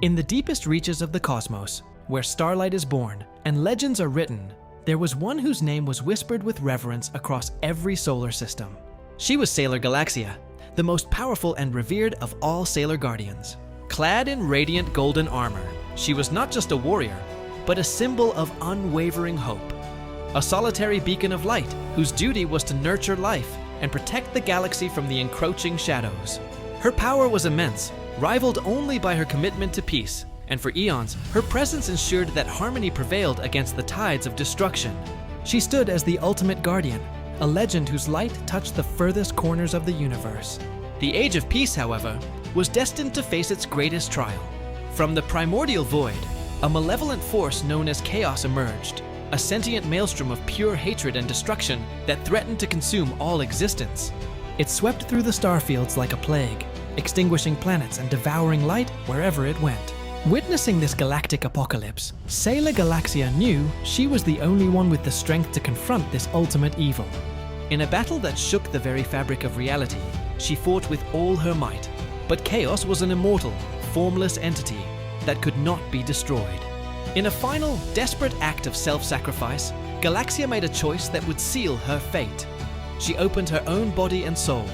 In the deepest reaches of the cosmos, where starlight is born and legends are written, there was one whose name was whispered with reverence across every solar system. She was Sailor Galaxia, the most powerful and revered of all Sailor Guardians. Clad in radiant golden armor, she was not just a warrior, but a symbol of unwavering hope. A solitary beacon of light whose duty was to nurture life and protect the galaxy from the encroaching shadows. Her power was immense, rivaled only by her commitment to peace, and for eons, her presence ensured that harmony prevailed against the tides of destruction. She stood as the ultimate guardian, a legend whose light touched the furthest corners of the universe. The Age of Peace, however, was destined to face its greatest trial. From the primordial void, a malevolent force known as chaos emerged, a sentient maelstrom of pure hatred and destruction that threatened to consume all existence. It swept through the starfields like a plague, extinguishing planets and devouring light wherever it went. Witnessing this galactic apocalypse, Sailor Galaxia knew she was the only one with the strength to confront this ultimate evil. In a battle that shook the very fabric of reality, she fought with all her might. But chaos was an immortal, formless entity that could not be destroyed. In a final, desperate act of self-sacrifice, Galaxia made a choice that would seal her fate. She opened her own body and soul,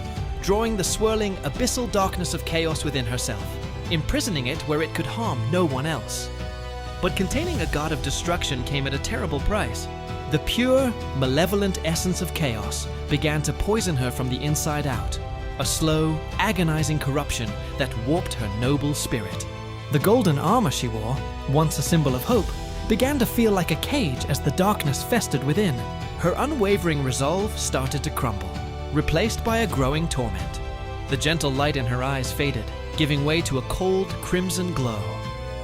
drawing the swirling, abyssal darkness of chaos within herself, imprisoning it where it could harm no one else. But containing a god of destruction came at a terrible price. The pure, malevolent essence of chaos began to poison her from the inside out, a slow, agonizing corruption that warped her noble spirit. The golden armor she wore, once a symbol of hope, began to feel like a cage as the darkness festered within. Her unwavering resolve started to crumble, replaced by a growing torment. The gentle light in her eyes faded, giving way to a cold, crimson glow.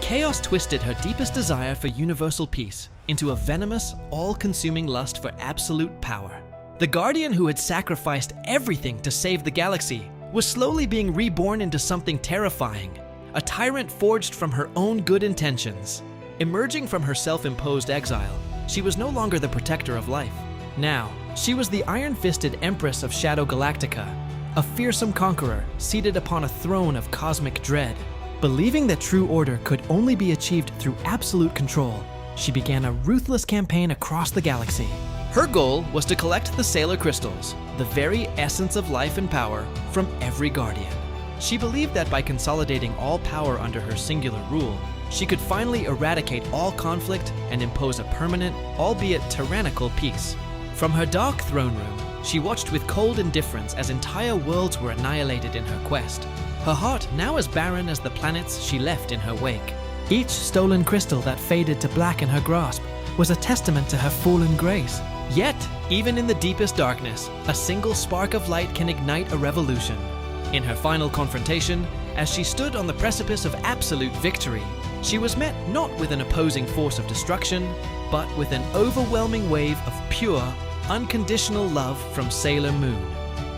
Chaos twisted her deepest desire for universal peace into a venomous, all-consuming lust for absolute power. The Guardian who had sacrificed everything to save the galaxy was slowly being reborn into something terrifying, a tyrant forged from her own good intentions. Emerging from her self-imposed exile, she was no longer the protector of life. Now, she was the iron-fisted empress of Shadow Galactica, a fearsome conqueror seated upon a throne of cosmic dread. Believing that true order could only be achieved through absolute control, she began a ruthless campaign across the galaxy. Her goal was to collect the Sailor Crystals, the very essence of life and power, from every Guardian. She believed that by consolidating all power under her singular rule, she could finally eradicate all conflict and impose a permanent, albeit tyrannical, peace. From her dark throne room, she watched with cold indifference as entire worlds were annihilated in her quest, her heart now as barren as the planets she left in her wake. Each stolen crystal that faded to black in her grasp was a testament to her fallen grace. Yet, even in the deepest darkness, a single spark of light can ignite a revolution. In her final confrontation, as she stood on the precipice of absolute victory, she was met not with an opposing force of destruction, but with an overwhelming wave of pure, unconditional love from Sailor Moon.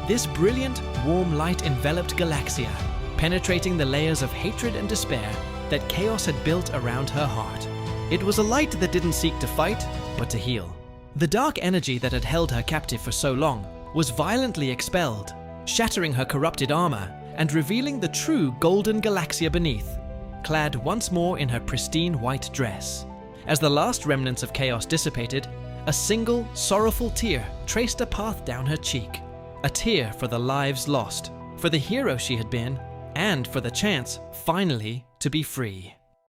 This brilliant, warm light enveloped Galaxia, penetrating the layers of hatred and despair that chaos had built around her heart. It was a light that didn't seek to fight, but to heal. The dark energy that had held her captive for so long was violently expelled, shattering her corrupted armor and revealing the true golden Galaxia beneath, clad once more in her pristine white dress. As the last remnants of chaos dissipated, a single, sorrowful tear traced a path down her cheek. A tear for the lives lost, for the hero she had been, and for the chance, finally, to be free.